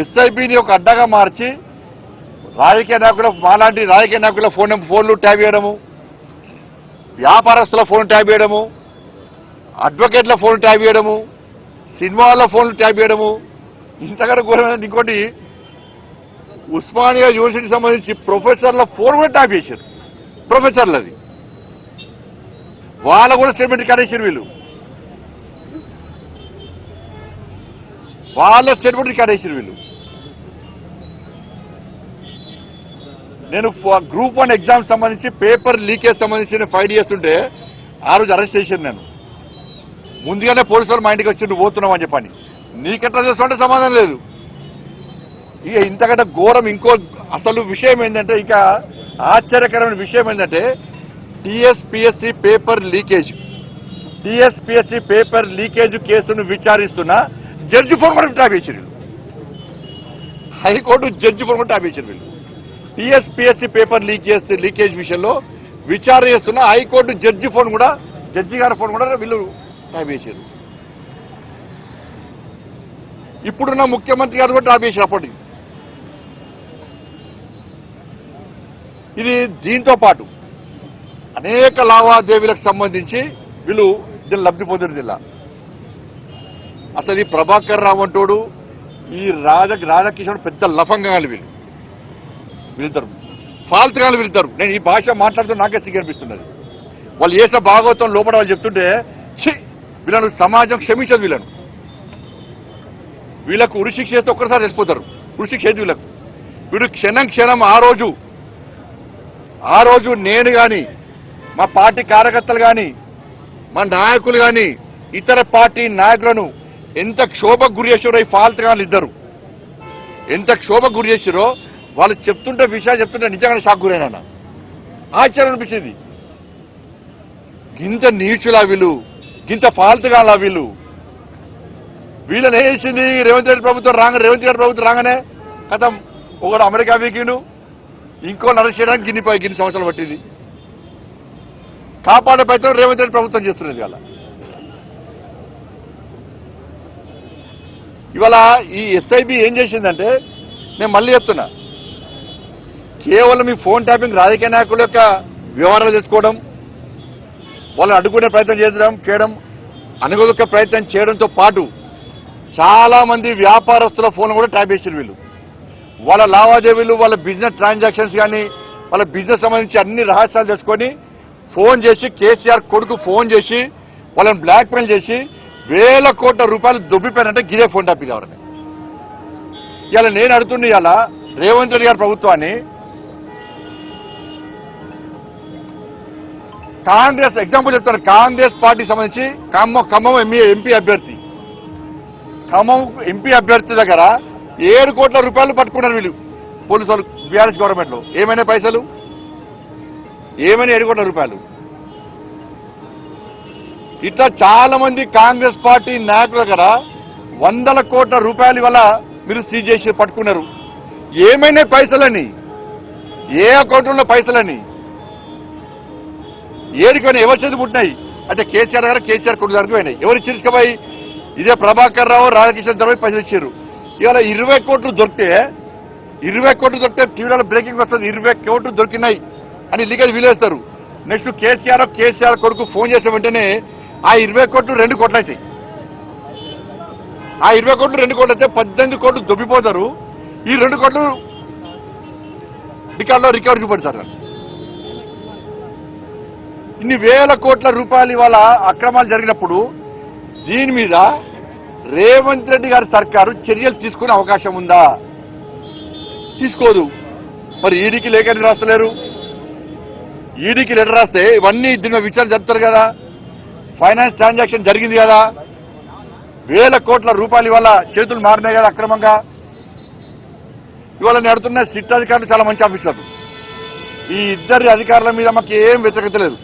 ఎస్ఐబిని ఒక అడ్డగా మార్చి రాజకీయ నాయకుల మాలాంటి రాజకీయ నాయకుల ఫోన్లు ట్యాబ్ చేయడము, వ్యాపారస్తుల ఫోన్ ట్యాబ్ చేయడము, అడ్వకేట్ల ఫోన్ ట్యాబ్ చేయడము, సినిమాల ఫోన్లు ట్యాబ్ చేయడము, ఇంతకన్నా ఘోరమైన ఇంకోటి ఉస్మానియా యూనివర్సిటీకి సంబంధించి ప్రొఫెసర్ల ఫోన్ కూడా ట్యాబ్ చేశారు. ప్రొఫెసర్లది వాళ్ళ కూడా స్టేట్మెంట్ కనేసారు వీళ్ళు, వాళ్ళ స్టేట్మెంట్ కనేసారు వీళ్ళు. నేను గ్రూప్ 1 ఎగ్జామ్ సంబంధించి పేపర్ లీకేజ్ సంబంధించి ఫైట్ చేస్తుంటే ఆ రోజు అరెస్ట్ చేశాను. నేను ముందుగానే పోలీసు వాళ్ళు మా ఇంటికి వచ్చి నువ్వు పోతున్నావు అని చెప్పని, నీకెట్లా చేస్తుంటే సమాధానం లేదు. ఇక ఇంతకంటే ఘోరం ఇంకో అసలు విషయం ఏంటంటే, ఇక ఆశ్చర్యకరమైన విషయం ఏంటంటే టీఎస్పీఎస్సీ పేపర్ లీకేజ్ కేసును విచారిస్తున్న జడ్జి ఫోన్ కూడా ట్యాబ్ చేశారు వీళ్ళు. హైకోర్టు జడ్జి ఫోన్ కూడా ట్యాబ్ చేశారు వీళ్ళు. టీఎస్పీఎస్సీ పేపర్ లీకేజ్ విషయంలో విచారణ చేస్తున్న హైకోర్టు జడ్జి గారి ఫోన్ కూడా వీళ్ళు ట్యాబ్ చేశారు. ఇప్పుడున్న ముఖ్యమంత్రి గారు కూడా ట్యాబ్ చేశారు అప్పటికి. ఇది దీంతో పాటు అనేక లావాదేవీలకు సంబంధించి వీళ్ళు దీన్ని లబ్ధి పొందిన జిల్లా. అసలు ఈ ప్రభాకర్ రావు అంటోడు, ఈ రాధాకిషోర్ పెద్ద లఫంగాలు వీళ్ళిద్దరు ఫాల్తుగాలు వీళ్ళిద్దరు. నేను ఈ భాష మాట్లాడుతూ నాకే సిగ్గనిపిస్తున్నది. వాళ్ళు చేసిన భాగవతం లోపల వాళ్ళు చెప్తుంటే వీళ్ళను సమాజం క్షమించదు. వీళ్ళకు ఉరిశిక్ష చేస్తే ఒక్కసారి చచ్చిపోతారు. ఉరిశిక్ష ఏది వీళ్ళకు. వీడు క్షణం ఆ రోజు నేను కానీ, మా పార్టీ కార్యకర్తలు కానీ, మా నాయకులు కానీ, ఇతర పార్టీ నాయకులను ఎంత క్షోభకు గురి చేసారో ఈ ఫాల్తుగాళ్ళు ఇద్దరు ఎంత క్షోభకు గురి చేసారో వాళ్ళు విషయాలు చెప్తుంటే నిజంగానే షాక్ గురైనా. ఆశ్చర్యం అనిపించింది. గింత నీచులా వీళ్ళు, గింత ఫాల్తుగాలా వీళ్ళు. వీళ్ళని వేసింది రేవంత్ రెడ్డి ప్రభుత్వం రాగానే కథం ఒకడు అమెరికా వీకిండు, ఇంకో అరెస్ట్ చేయడానికి గిన్ని సంవత్సరాలు పట్టింది. కాపాడే ప్రయత్నం రేవంత్ రెడ్డి ప్రభుత్వం చేస్తున్నది. ఇవాళ ఈ ఎస్ఐబి ఏం చేసిందంటే, నేను మళ్ళీ చెప్తున్నా, కేవలం ఈ ఫోన్ ట్యాపింగ్ రాజకీయ నాయకుల యొక్క వ్యవహారాలు తెచ్చుకోవడం, వాళ్ళని అడ్డుకునే ప్రయత్నం చేయడం, అనుగొలుక ప్రయత్నం చేయడంతో పాటు చాలా మంది వ్యాపారస్తుల ఫోన్ కూడా ట్యాప్ చేశారు వీళ్ళు. వాళ్ళ లావాదేవీలు, వాళ్ళ బిజినెస్ ట్రాన్సాక్షన్స్ కానీ, వాళ్ళ బిజినెస్ సంబంధించి అన్ని రహస్యాలు తెచ్చుకొని ఫోన్ చేసి కేసీఆర్ కొడుకు ఫోన్ చేసి వాళ్ళని బ్లాక్మెయిల్ చేసి వేల కోట్ల రూపాయలు దొబ్బిపోయారంటే గిరే ఫోన్ ట్యాపింగ్ ఎవరని. ఇవాళ నేను అడుగుతున్నా, ఇవాళ రేవంత్ రెడ్డి గారి ప్రభుత్వాన్ని కాంగ్రెస్ ఎగ్జాంపుల్ చెప్తాను. కాంగ్రెస్ పార్టీకి సంబంధించి ఖమ్మం ఎంపీ అభ్యర్థి దగ్గర 7 కోట్ల రూపాయలు పట్టుకున్నారు వీళ్ళు పోలీసు వాళ్ళు. బీఆర్ఎస్ గవర్నమెంట్ లో ఏమైనా పైసలు, ఏమైనా 7 కోట్ల రూపాయలు. ఇట్లా చాలా మంది కాంగ్రెస్ పార్టీ నాయకుల దగ్గర 100ల కోట్ల రూపాయలు వల్ల మీరు సీజ్ చేసి పట్టుకున్నారు. ఏమైనా పైసలని, ఏ అకౌంట్లో పైసలని, ఏడికైనా ఎవరి చేతి పుట్టినాయి అంటే కేసీఆర్ గారు, కేసీఆర్ కొడుకు దగ్గరికి పోయినాయి. ఎవరు ఇచ్చిపోయి ఇదే ప్రభాకర్ రావు, రాధాకిషన్ దగ్గర పైసలు ఇచ్చారు. ఇవాళ 20 కోట్లు దొరికితే టీవీలో బ్రేకింగ్ వస్తుంది, 20 కోట్లు దొరికినాయి అని లీకేజ్ వీలేస్తారు. నెక్స్ట్ కేసీఆర్ కొడుకు ఫోన్ చేసే వెంటనే ఆ 20 కోట్లు 2 కోట్లు అవుతాయి. ఆ 20 కోట్లు 2 కోట్లు అయితే 18 కోట్లు దొబ్బిపోతారు. ఈ 2 కోట్లు రికార్డు చూపెడతారు. ఇన్ని వేల కోట్ల రూపాయలు ఇవాళ అక్రమాలు జరిగినప్పుడు దీని మీద రేవంత్ రెడ్డి గారి సర్కారు చర్యలు తీసుకునే అవకాశం ఉందా? తీసుకోదు. మరి ఈడీకి లేఖ రాస్తలేరు. ఈడీకి లెటర్ రాస్తే ఇవన్నీ దీని విచారణ జరుపుతారు కదా. ఫైనాన్స్ ట్రాన్సాక్షన్ జరిగింది కదా, వేల కోట్ల రూపాయలు ఇవాళ చేతులు మారినాయి కదా అక్రమంగా. ఇవాళ నడుతున్న సిట్ అధికారులు చాలా మంచి ఆఫీసర్లు. ఈ ఇద్దరి అధికారుల మీద మాకు ఏం వ్యతిరేకత లేదు.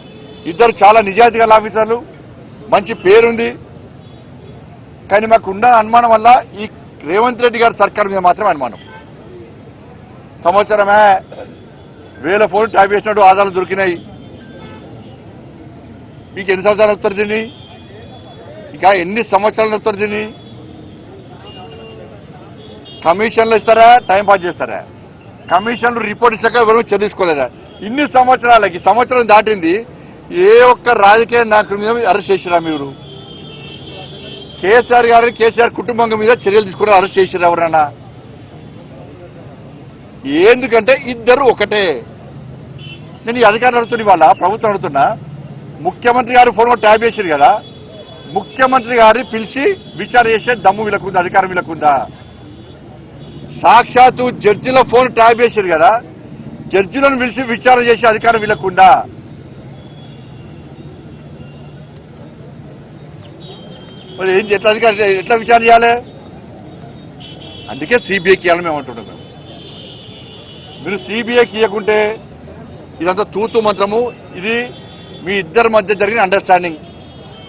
ఇద్దరు చాలా నిజాయితీ గల ఆఫీసర్లు, మంచి పేరుంది. కానీ మాకున్న అనుమానం వల్ల ఈ రేవంత్ రెడ్డి గారి సర్కార్ మీద మాత్రమే అనుమానం. సంవత్సరమే 1000 ఫోన్లు ట్యాప్ చేసినట్టు ఆధారాలు దొరికినాయి. మీకు ఎన్ని సంవత్సరాలు నడుపుతారు దీన్ని? ఇక ఎన్ని సంవత్సరాలు నడుపుతారు దీన్ని? కమిషన్లు ఇస్తారా, టైం పాస్ చేస్తారా? కమిషన్లు రిపోర్ట్ ఇచ్చాక ఎవరు చెల్లించుకోలేదా? ఇన్ని సంవత్సరాలకి సంవత్సరం దాటింది, ఏ ఒక్క రాజకీయ నాయకుడి మీద అరెస్ట్ చేసిరా మీరు? కేసీఆర్ గారిని, కేసీఆర్ కుటుంబం మీద చర్యలు తీసుకుని అరెస్ట్ చేసిరా ఎవరన్నా? ఎందుకంటే ఇద్దరు ఒకటే. నేను ఈ అధికారులు అడుగుతున్నా, ఇవాళ ప్రభుత్వం అడుగుతున్నా, ముఖ్యమంత్రి గారు ఫోన్లో ట్యాప్ చేశారు కదా, ముఖ్యమంత్రి గారిని పిలిచి విచారణ చేసే దమ్ము వీళ్ళకుందా, అధికారం వీళ్ళకుందా? సాక్షాత్తు జడ్జిల ఫోన్ ట్యాప్ చేశారు కదా, జడ్జిలను పిలిచి విచారణ చేసే అధికారం వీళ్ళకుందా? మరి ఏం ఎట్లా అధికారం, ఎట్లా విచారణ చేయాలి? అందుకే సిబిఐకి ఇవ్వాలని మేము అంటున్నాం. మీరు సిబిఐకి ఇవ్వకుంటే ఇదంతా తూతు మంత్రము. ఇది మీ ఇద్దరి మధ్య జరిగిన అండర్స్టాండింగ్,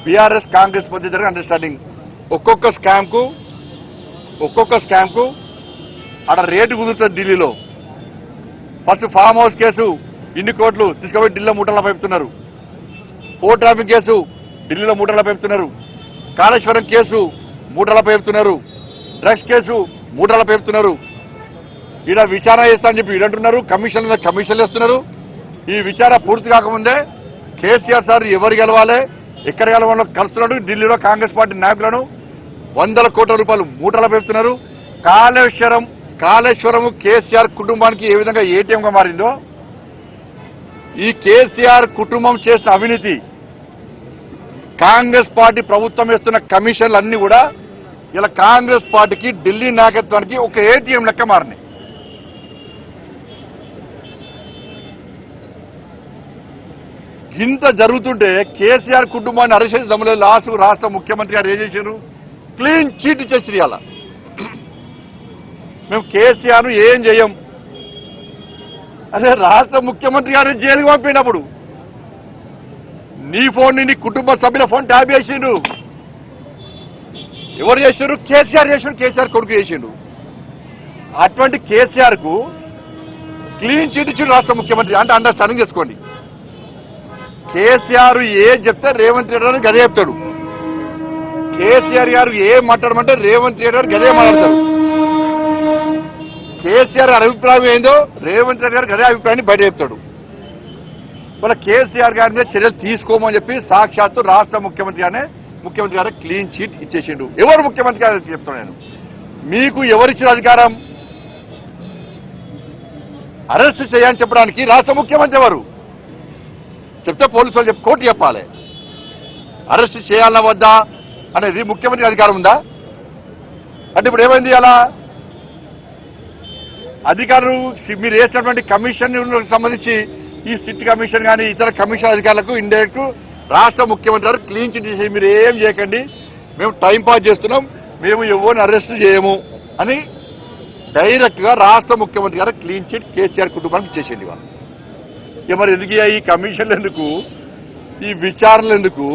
బీఆర్ఎస్ కాంగ్రెస్ మధ్య జరిగిన అండర్స్టాండింగ్. ఒక్కొక్క స్కామ్ కు అక్కడ రేటు కుదురుతుంది ఢిల్లీలో. ఫస్ట్ ఫామ్ హౌస్ కేసు ఇన్ని కోట్లు తీసుకుపోయి ఢిల్లీలో మూటల్లో పెడుతున్నారు. ఫోర్ ట్రాఫిక్ కేసు ఢిల్లీలో మూటల్లో పెడుతున్నారు. కాళేశ్వరం కేసు మూటల్లో పెడుతున్నారు. డ్రగ్స్ కేసు మూటల్లో పెడుతున్నారు. ఈడ విచారణ చేస్తానని చెప్పి ఈడంటున్నారు, కమిషన్లు వేస్తున్నారు. ఈ విచారణ పూర్తి కాకముందే కేసీఆర్ సార్ ఎవరు గెలవాలి, ఎక్కడ గెలవాలో కలుస్తున్నాడు. ఢిల్లీలో కాంగ్రెస్ పార్టీ నాయకులను 100 కోట్ల రూపాయలు మూటలు పెడుతున్నారు. కాళేశ్వరం కేసీఆర్ కుటుంబానికి ఏ విధంగా ఏటీఎంగా మారిందో, ఈ కేసీఆర్ కుటుంబం చేసిన అవినీతి, కాంగ్రెస్ పార్టీ ప్రభుత్వం వేస్తున్న కమిషన్లు అన్ని కూడా ఇలా కాంగ్రెస్ పార్టీకి, ఢిల్లీ నాయకత్వానికి ఒక ఏటీఎం లెక్క మారినాయి. ఇంత జరుగుతుంటే కేసీఆర్ కుటుంబాన్ని అరెస్ట్ చేసి దమ్ములేదు. లాస్ట్ రాష్ట్ర ముఖ్యమంత్రి గారు ఏం చేశారు? క్లీన్ చీట్ ఇచ్చేసి ఇవాళ మేము కేసీఆర్ ఏం చేయం. అదే రాష్ట్ర ముఖ్యమంత్రి గారిని జైలుకి పంపినప్పుడు నీ ఫోన్ నీ కుటుంబ సభ్యుల ఫోన్ ట్యాప్ చేసిండు. ఎవరు చేశారు? కేసీఆర్ చేసిండు, కేసీఆర్ కొడుకు చేసిండు. అటువంటి కేసీఆర్ కు క్లీన్ చీట్ ఇచ్చిండు రాష్ట్ర ముఖ్యమంత్రి. అంటే అండర్స్టాండింగ్ చేసుకోండి. కేసీఆర్ ఏ చెప్తే రేవంత్ రెడ్డి గారు గదే చెప్తాడు. కేసీఆర్ గారు ఏ మాట్లాడమంటే రేవంత్ రెడ్డి గారు గదే మాట్లాడతారు. కేసీఆర్ అభిప్రాయం ఏందో రేవంత్ రెడ్డి గారు గదే అభిప్రాయాన్ని బయట చెప్తాడు. వాళ్ళ కేసీఆర్ గారి మీద చర్యలు తీసుకోమని చెప్పి సాక్షాత్తు రాష్ట్ర ముఖ్యమంత్రి గారు క్లీన్ చీట్ ఇచ్చేసిండు. ఎవరు ముఖ్యమంత్రి గారు చెప్తాను నేను, మీకు ఎవరిచ్చిన అధికారం అరెస్ట్ చేయాలని చెప్పడానికి? రాష్ట్ర ముఖ్యమంత్రి ఎవరు చెప్తే పోలీసు వాళ్ళు కోర్టు చెప్పాలి. అరెస్ట్ చేయాలన్నా వద్దా అనేది ముఖ్యమంత్రి అధికారం ఉందా? అంటే ఇప్పుడు ఏమైంది? అలా అధికారులు మీరు వేసినటువంటి కమిషన్ సంబంధించి ఈ సిట్ కమిషన్ కానీ ఇతర కమిషన్ అధికారులకు ఇండైరెక్ట్ రాష్ట్ర ముఖ్యమంత్రి గారు క్లీన్ చిట్ చేసి మీరు ఏం చేయకండి, మేము టైం పాస్ చేస్తున్నాం, మేము ఎవరిని అరెస్ట్ చేయము అని డైరెక్ట్ గా రాష్ట్ర ముఖ్యమంత్రి గారు క్లీన్ చిట్ కేసీఆర్ కుటుంబానికి ఇచ్చేసేయండి. వాళ్ళు మరి ఎందుకు ఈ కమిషన్లు ఎందుకు, ఈ విచారణలు ఎందుకు,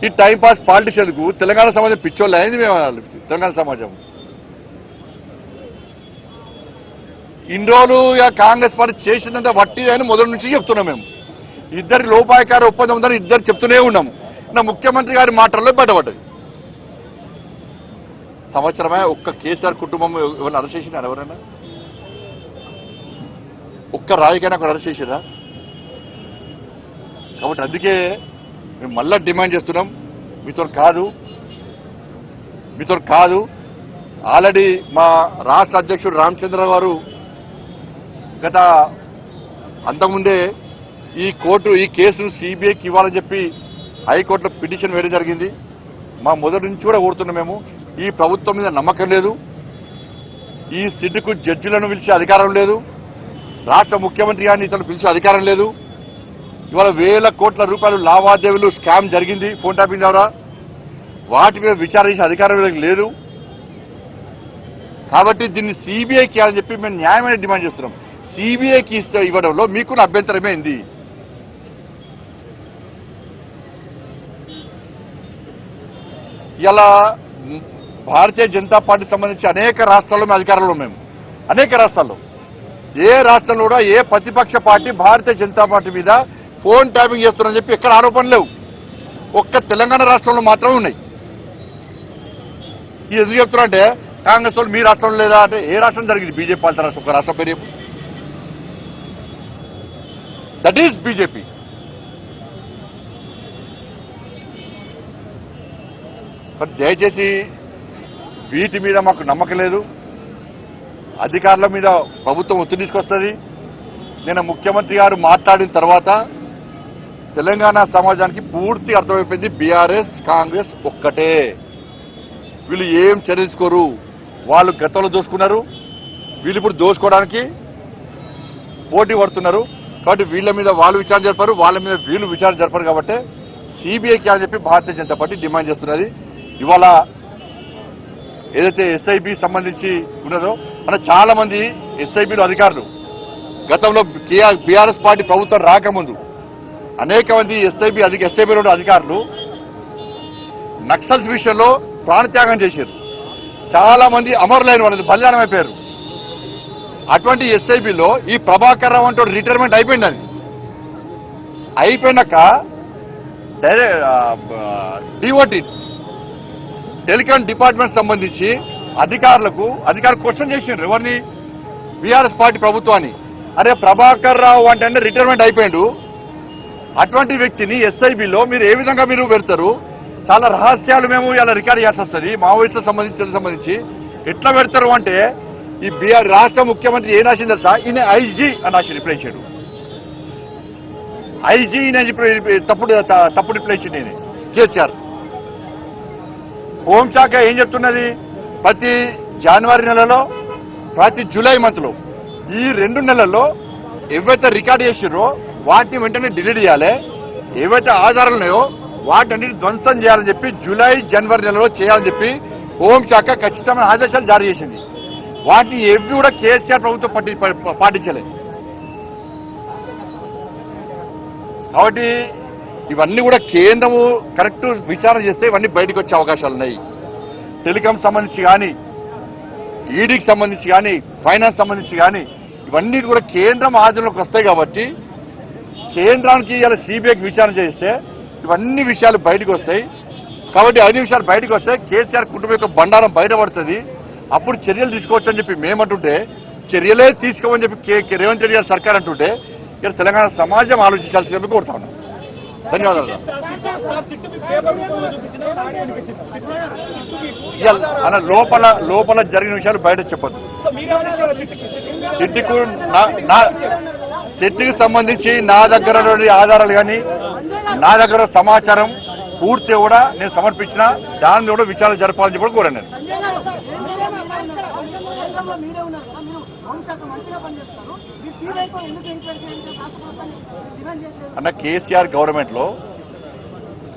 ఈ టైం పాస్ పాలిటిక్స్ ఎందుకు? తెలంగాణ సమాజం పిచ్చోళ్ళు అయింది. మేము తెలంగాణ సమాజం ఇన్ని రోజులు కాంగ్రెస్ పార్టీ చేసిందంటే వట్టి అని మొదటి నుంచి చెప్తున్నాం. మేము ఇద్దరి లోపాయకార ఒప్పందం ఉందని ఇద్దరు చెప్తూనే ఉన్నాము. నా ముఖ్యమంత్రి గారి మాటల్లో బయటపడ్డది. సంవత్సరమే ఒక్క కేసీఆర్ కుటుంబం ఎవరిని అరెస్ట్ చేసినారు? ఎవరైనా ఒక్క రాజకీయ నాయకుడు అరెస్ట్ చేసిరా? కాబట్టి అందుకే మేము మళ్ళా డిమాండ్ చేస్తున్నాం, మీతో కాదు. ఆల్రెడీ మా రాష్ట్ర అధ్యక్షుడు రామచంద్ర గారు గత అంతకుముందే ఈ కేసును సిబిఐకి ఇవ్వాలని చెప్పి హైకోర్టులో పిటిషన్ వేయడం జరిగింది. మా మొదటి నుంచి కూడా కోరుతున్నాం. మేము ఈ ప్రభుత్వం మీద నమ్మకం లేదు, ఈ సిట్కు జడ్జిలను పిలిచే అధికారం లేదు, రాష్ట్ర ముఖ్యమంత్రి గారిని ఇతను పిలిచే అధికారం లేదు. ఇవాళ వేల కోట్ల రూపాయలు లావాదేవీలు స్కామ్ జరిగింది ఫోన్ ట్యాపింగ్ ద్వారా. వాటి మీద విచారణ చేసే అధికారం లేదు. కాబట్టి దీన్ని సిబిఐకి ఇవ్వాలని చెప్పి మేము న్యాయమైన డిమాండ్ చేస్తున్నాం. సిబిఐకి ఇవ్వడంలో మీకున్న అభ్యంతరమే ఉంది. ఇలా భారతీయ జనతా పార్టీ సంబంధించి అనేక రాష్ట్రాల్లో మేము అధికారంలో మేము అనేక రాష్ట్రాల్లో ఏ రాష్ట్రంలో కూడా ఏ ప్రతిపక్ష పార్టీ భారతీయ జనతా పార్టీ మీద ఫోన్ ట్యాపింగ్ చేస్తున్నారని చెప్పి ఎక్కడ ఆరోపణలు లేవు. ఒక్క తెలంగాణ రాష్ట్రంలో మాత్రమే ఉన్నాయి. ఇది ఎందుకు చెప్తున్నా అంటే కాంగ్రెస్ వాళ్ళు మీ రాష్ట్రంలో లేదా అంటే ఏ రాష్ట్రం జరిగింది బీజేపీ పాలిత రాష్ట్రం ఒక రాష్ట్రం పేరు దట్ ఈస్ బీజేపీ. బట్ దయచేసి వీటి మీద మాకు నమ్మకం లేదు. అధికారుల మీద ప్రభుత్వం ఒత్తిడి తీసుకొస్తుంది. నేను ముఖ్యమంత్రి గారు మాట్లాడిన తర్వాత తెలంగాణ సమాజానికి పూర్తి అర్థమైపోయింది బీఆర్ఎస్ కాంగ్రెస్ ఒక్కటే. వీళ్ళు ఏం చర్చించుకోరు. వాళ్ళు గతంలో దోసుకున్నారు, వీళ్ళు ఇప్పుడు దోసుకోవడానికి పోటీ పడుతున్నారు. కాబట్టి వీళ్ళ మీద వాళ్ళు విచారణ జరపరు, వాళ్ళ మీద వీళ్ళు విచారణ జరపరు. కాబట్టి సిబిఐకి అని చెప్పి భారతీయ జనతా పార్టీ డిమాండ్ చేస్తున్నది. ఇవాళ ఏదైతే ఎస్ఐబి సంబంధించి ఉన్నదో మన చాలా మంది ఎస్ఐబిలో అధికారులు గతంలో బీఆర్ఎస్ పార్టీ ప్రభుత్వం రాకముందు అనేక మంది ఎస్ఐబిలో అధికారులు నక్సల్స్ విషయంలో ప్రాణత్యాగం చేశారు. చాలా మంది అమరులైన వాళ్ళది బలిదానం అయిపోయారు. అటువంటి ఎస్ఐబిలో ఈ ప్రభాకర్ రావు అంటే రిటైర్మెంట్ అయిపోయింది. అది అయిపోయినాక డిఓటి టెలికాం డిపార్ట్మెంట్ సంబంధించి అధికారులు క్వశ్చన్ చేసినారు ఎవరిని, బీఆర్ఎస్ పార్టీ ప్రభుత్వాన్ని. అరే ప్రభాకర్ రావు అంటే రిటైర్మెంట్ అయిపోయాడు, అటువంటి వ్యక్తిని ఎస్ఐబిలో మీరు ఏ విధంగా మీరు పెడతారు? చాలా రహస్యాలు మేము ఇలా రికార్డ్ చేయాల్సి వస్తుంది. మావోయిస్టులకు సంబంధించి ఎట్లా పెడతారు అంటే ఈ బీఆర్ రాష్ట్ర ముఖ్యమంత్రి ఏం రాసింది తెలుసా? ఈయన ఐజీ అని రాసి రిప్లై ఇచ్చాడు. ఐజీ తప్పుడు రిప్లై ఇచ్చింది నేను కేసీఆర్. హోంశాఖ ఏం చెప్తున్నది? ప్రతి జనవరి నెలలో ప్రతి జూలై మంత్లో ఈ 2 నెలల్లో ఏవైతే రికార్డు చేసిరో వాటిని వెంటనే డిలీట్ చేయాలి, ఏవైతే ఆధారాలు ఉన్నాయో వాటన్నిటిని ధ్వంసం చేయాలని చెప్పి జూలై జనవరి నెలలో చేయాలని చెప్పి హోంశాఖ ఖచ్చితమైన ఆదేశాలు జారీ చేసింది. వాటిని ఏవి కూడా కేసీఆర్ ప్రభుత్వం పాటించలేదు. కాబట్టి ఇవన్నీ కూడా కేంద్రము కరెక్ట్ విచారణ చేస్తే ఇవన్నీ బయటకు వచ్చే అవకాశాలు ఉన్నాయి. టెలికాం సంబంధించి కానీ, ఈడీకి సంబంధించి కానీ, ఫైనాన్స్ సంబంధించి కానీ ఇవన్నీ కూడా కేంద్రం ఆధీనంలోకి వస్తాయి. కాబట్టి కేంద్రానికి ఇలా సిబిఐకి విచారణ చేస్తే ఇవన్నీ విషయాలు బయటకు వస్తాయి. కాబట్టి అన్ని విషయాలు బయటకు వస్తే కేసీఆర్ కుటుంబం యొక్క బండారం బయటపడుతుంది. అప్పుడు చర్యలు తీసుకోవచ్చని చెప్పి మేమంటుంటే చర్యలే తీసుకోమని చెప్పి రేవంత్ రెడ్డి గారి సర్కార్ అంటుంటే ఇక్కడ తెలంగాణ సమాజం ఆలోచించాల్సిందని కోరుతా ఉన్నాం. ధన్యవాదాలు. అన్న లోపల జరిగిన విషయాలు బయట చెప్పద్దు. సిట్టికి సంబంధించి నా దగ్గర ఆధారాలు కానీ నా దగ్గర సమాచారం పూర్తి కూడా నేను సమర్పించిన దాన్ని కూడా విచారణ జరపాలని చెప్పి కోరాను నేను. అన్న కేసీఆర్ గవర్నమెంట్ లో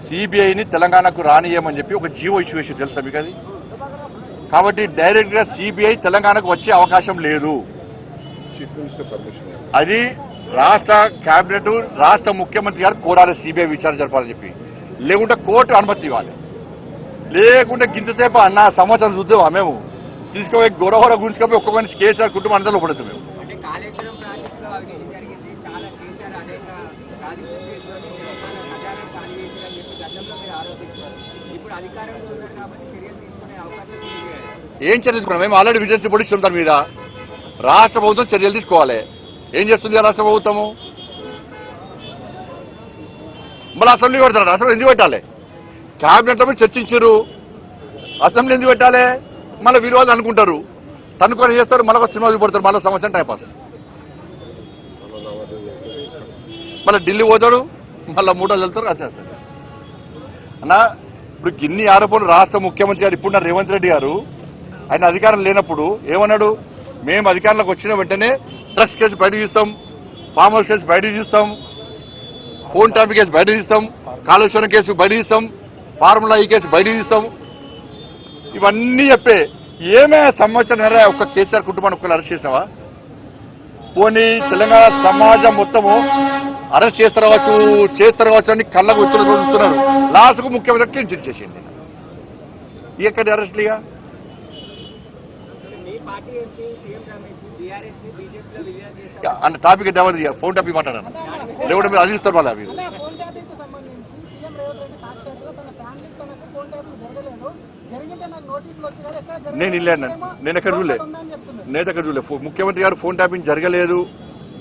సిబిఐని తెలంగాణకు రానియమని చెప్పి ఒక జీవో ఇష్యూ చేసి తెలుసా మీకు అది? కాబట్టి డైరెక్ట్ గా సిబిఐ తెలంగాణకు వచ్చే అవకాశం లేదు. అది రాష్ట్ర కేబినెట్ రాష్ట్ర ముఖ్యమంత్రి గారు కోరాలి సిబిఐ విచారణ జరపాలని చెప్పి, లేకుంటే కోర్టు అనుమతి ఇవ్వాలి. లేకుంటే గింతసేపు అన్న సంవత్సరం చూద్దామా మేము తీసుకుపోయి గొడవ గురించుకపోయి ఒక్క మనిషి కేసీఆర్ కుటుంబం అందరిలో పడుతుంది మేము. ఏం చర్యలు తీసుకున్నాం? మేము ఆల్రెడీ విజిలెన్స్ బోర్డు ఇస్తున్నాం దాని మీద. రాష్ట్ర ప్రభుత్వం చర్యలు తీసుకోవాలి. ఏం చేస్తుంది రాష్ట్ర ప్రభుత్వము? మళ్ళీ అసెంబ్లీ పెడతారు. అసెంబ్లీ ఎందుకు పెట్టాలి? క్యాబినెట్ మీద చర్చించారు, అసెంబ్లీ ఎందుకు పెట్టాలి? మళ్ళీ విరోధాలు అనుకుంటారు, తనుకొని చేస్తారు, మళ్ళీ సినిమా పడతారు, మళ్ళీ సంవత్సరం టైంపాస్. మళ్ళీ ఢిల్లీ పోతాడు, మళ్ళీ 3 రోజులు వెళ్తారు, వచ్చేస్తారు. అన్నా ఇప్పుడు గిన్ని ఆరోపణలు రాష్ట్ర ముఖ్యమంత్రి గారు ఇప్పుడు రేవంత్ రెడ్డి గారు ఆయన అధికారం లేనప్పుడు ఏమన్నాడు? మేము అధికారంలోకి వచ్చిన వెంటనే ట్రస్ట్ కేసు బయట తీస్తాం, ఫామ్ హౌస్ కేసు బయట తీస్తాం, ఫోన్ ట్యాపింగ్ కేసు బయట తీస్తాం, కాళేశ్వరం కేసు బయట తీస్తాం, ఫార్ములా ఈ కేసు బయట తీస్తాం. ఇవన్నీ చెప్పే ఏమే సంవత్సరం ఒక్క కేసీఆర్ కుటుంబాన్ని ఒక్కరు అరెస్ట్ చేసినావా? పోనీ తెలంగాణ సమాజం మొత్తము అరెస్ట్ చేస్తారు కావచ్చు అని కళ్ళకు వచ్చుతున్నారు. లాస్ట్కు ముఖ్యమంత్రి క్లీన్ చిట్ చేసింది. ఎక్కడి అరెస్ట్లుగా అన్న టాపిక్ డెవలప్ ఫోన్ టాపిక్ మాట్లాడాను, లేకుంటే మీరు అదిస్తారు వాళ్ళ మీరు నేను ఇల్లేను, నేను ఎక్కడ చూడలే ముఖ్యమంత్రి గారు ఫోన్ ట్యాపింగ్ జరగలేదు,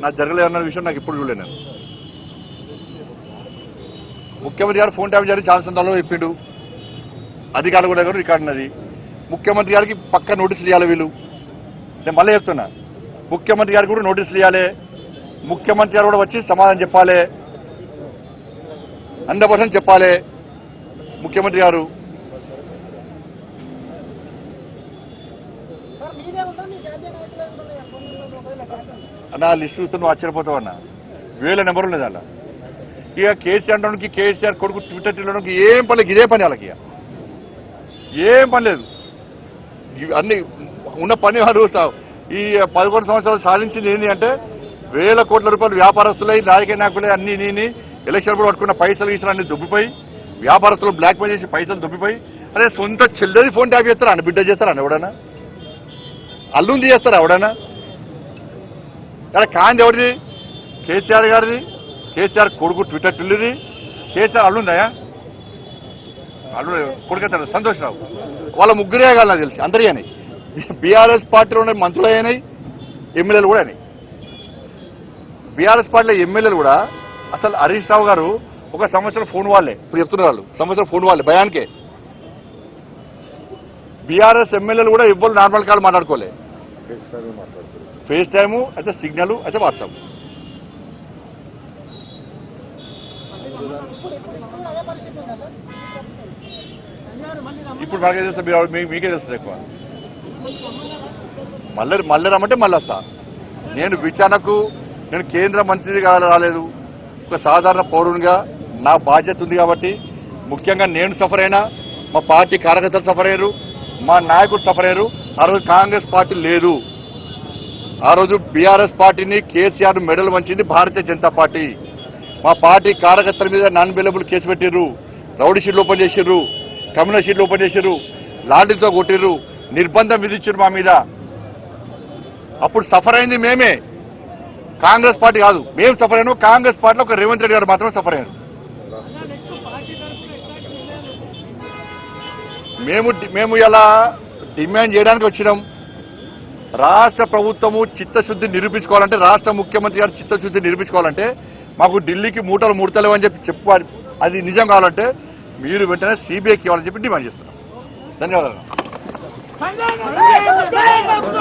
నాకు జరగలేదు అన్న విషయం నాకు ఇప్పుడు చూడలేదు. నేను ముఖ్యమంత్రి గారు ఫోన్ ట్యాపింగ్ జరిగి చాలా సందర్భంలో చెప్పిండు, అధికారులు కూడా రికార్డు ఉన్నది. ముఖ్యమంత్రి గారికి పక్క నోటీసులు ఇవ్వాలి వీళ్ళు. నేను మళ్ళీ చెప్తున్నా, ముఖ్యమంత్రి గారికి కూడా నోటీసులు ఇవ్వాలి, ముఖ్యమంత్రి గారు కూడా వచ్చి సమాధానం చెప్పాలి, 100% చెప్పాలి ముఖ్యమంత్రి గారు. నా లిస్టు చూస్తే నువ్వు ఆశ్చర్యపోతావు అన్న, 1000 నెంబర్లు లేదు అలా. ఇక కేసీఆర్ అంటానికి, కేసీఆర్ కొడుకు ట్విట్టర్ తినడానికి ఏం పని లేదు, ఇదే పని వాళ్ళకి. ఇక ఏం పని లేదు, అన్ని ఉన్న పని వారు ఈ 11 సంవత్సరాలు సాధించింది ఏంటి అంటే 1000 కోట్ల రూపాయలు వ్యాపారస్తులై రాజకీయ నాయకులే అన్ని ఎలక్షన్ కూడా పట్టుకున్న పైసలు గీసలు దుబ్బిపోయి, వ్యాపారస్తులు బ్లాక్ మెయిల్ చేసి పైసలు దుబ్బిపోయి, అదే సొంత చెల్లెది ఫోన్ ట్యాప్ చేస్తారా అన్న, బిడ్డ చేస్తారా అన్న ఎవడన్నా, అల్లుంది చేస్తారా ఎవడన్నా? ఇక్కడ కాంది ఎవరిది? కేసీఆర్ గారిది, కేసీఆర్ కొడుకు ట్విట్టర్ టిల్లుది, కేసీఆర్ అల్లుందయా, అల్లు కొడుకెత్తాడు సంతోష్ రావు, వాళ్ళ ముగ్గురే కాదు నాకు తెలిసి, అందరి అయినాయి. బీఆర్ఎస్ పార్టీలో ఉన్న మంత్రులు అయినాయి, ఎమ్మెల్యేలు కూడా అయినాయి. బీఆర్ఎస్ పార్టీలో ఎమ్మెల్యేలు కూడా అసలు హరీష్ రావు గారు ఒక సంవత్సరం ఫోన్ వాళ్ళే, ఇప్పుడు చెప్తున్నారు వాళ్ళు సంవత్సరం ఫోన్ వాళ్ళే భయానికే. బీఆర్ఎస్ ఎమ్మెల్యేలు కూడా ఎవ్వరు నార్మల్ కాల్ మాట్లాడుకోలే, ఫేస్ టైము అయితే సిగ్నల్ అయితే వాట్సాప్. ఇప్పుడు నాకే తెలుస్తుంది, మీకే తెలుస్తుంది ఎక్కువ. మళ్ళీ రమ్మంటే మళ్ళీ వస్తా. నేను విచారణకు నేను కేంద్ర మంత్రిగా రాలేదు, ఒక సాధారణ పౌరునిగా నా బాధ్యత ఉంది కాబట్టి, ముఖ్యంగా నేను సఫర్ అయినా, మా పార్టీ కార్యకర్తలు సఫర్ అయ్యారు, మా నాయకుడు సఫర్ అయ్యారు. ఆ రోజు కాంగ్రెస్ పార్టీ లేదు, ఆ రోజు బీఆర్ఎస్ పార్టీని కేసీఆర్ మెడల్ వంచింది భారతీయ జనతా పార్టీ. మా పార్టీ కార్యకర్తల మీద నాన్ అవైలబుల్ కేసు పెట్టిర్రు, రౌడీ షీట్లు ఓపెన్ చేసిర్రు, కమ్యూనల్ షీట్లు ఓపెన్ చేసిర్రు, లాఠీలతో కొట్టిర్రు, నిర్బంధం విధించారు మా మీద. అప్పుడు సఫర్ అయింది మేమే, కాంగ్రెస్ పార్టీ కాదు. మేము సఫర్ అయినాం, కాంగ్రెస్ పార్టీలో ఒక రేవంత్ రెడ్డి గారు మాత్రమే సఫర్ అయ్యారు. మేము ఇలా డిమాండ్ చేయడానికి వచ్చినాం. రాష్ట్ర ప్రభుత్వము చిత్తశుద్ధి నిరూపించుకోవాలంటే, రాష్ట్ర ముఖ్యమంత్రి గారు చిత్తశుద్ధి నిరూపించుకోవాలంటే మాకు ఢిల్లీకి మూటలు ముడతలేవు అని చెప్పాలి. అది నిజం కావాలంటే మీరు వెంటనే సిబిఐకి ఇవ్వాలని చెప్పి డిమాండ్ చేస్తున్నాం. ధన్యవాదాలు.